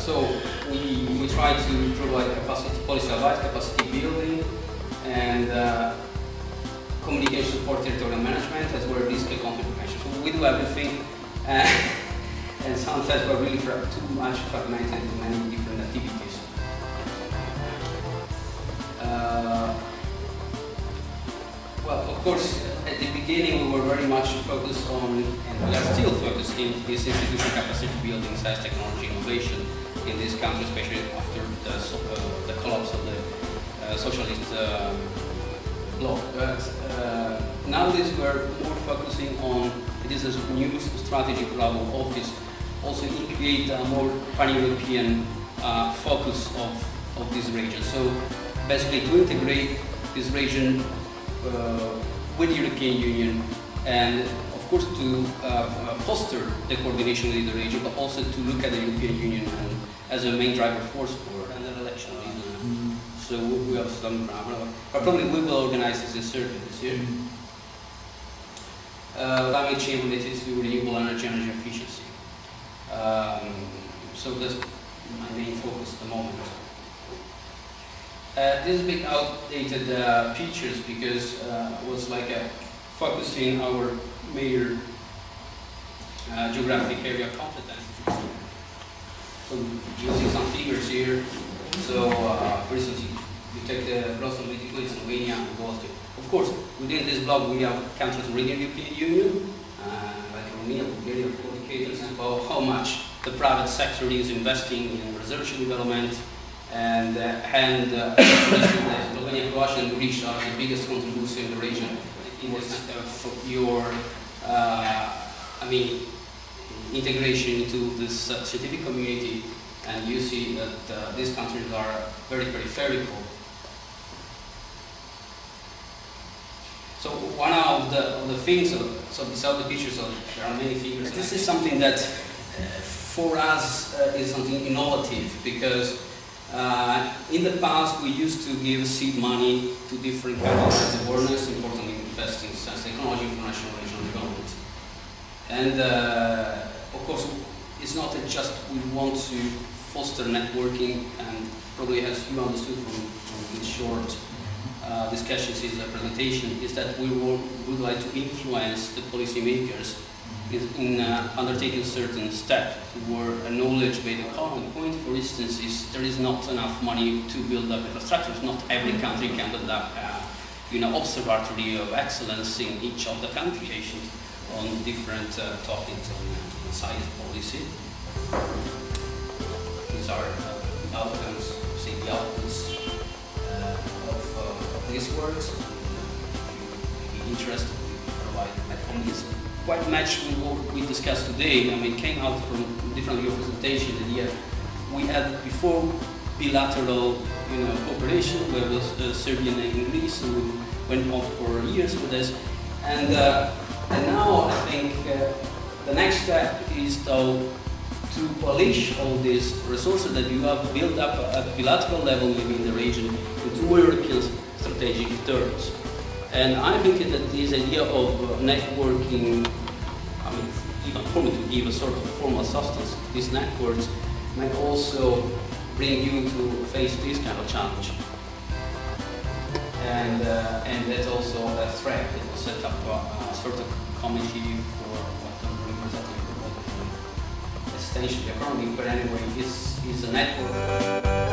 So we try to provide policy advice, capacity building, and communication for territorial management, as well as risk and conflict prevention. So we do everything, and sometimes we're really too much fragmented in many different activities. Well, of course, at the beginning we were very much focused on, and we are still focused in this institutional capacity building, science, technology, innovation in this country, especially after the collapse of the socialist bloc. But nowadays we're more focusing on, it is a new strategy for our office, also to create a more pan-European focus of this region. So basically to integrate this region with the European Union, and of course to foster the coordination within the region, but also to look at the European Union as a main driver force for an election. So we have some, but probably we will organize this survey this year. Climate change related to renewable energy and energy efficiency. So that's my main focus at the moment. This is a bit outdated pictures because it was like focusing our major geographic area competence. So you see some figures here. So for instance, you take the growth of Italy, Slovenia, and Bosnia. Of course, within this block we have countries within the European Union, like Romania, Bulgaria, indicators about how much the private sector is investing in research and development. And Slovenia, Croatia, and Greece are the biggest contributors in the region. In your, integration into this scientific community, and you see that these countries are very peripheral. So one of the things, so beside the pictures, there are many figures. This is something that for us is something innovative, because in the past we used to give seed money to different countries of awareness, importantly investing in science, technology, international and regional development. And of course, it's not just we want to foster networking, and probably as you understood from this short discussions in the presentation, is that we would like to influence the policymakers in undertaking certain steps toward a knowledge-based economy. Point, for instance, is there is not enough money to build up infrastructures. Not every country can build up observatory of excellence in each of the countries on different topics on science policy. These are outcomes, say the outputs of these works. If you're interested, we provide ideas. Quite much with what we discussed today. It came out from different presentations. We had before bilateral, cooperation with Serbian and Greece, who went on for years with this, and now I think the next step is to polish all these resources that you have built up at bilateral level within the region into European strategic terms. And I think that this idea of networking, even for me to give a sort of formal substance, these networks might also bring you to face this kind of challenge. And that's also a threat. It will set up a sort of committee for what I'm representing, essentially economy, but anyway, is a network.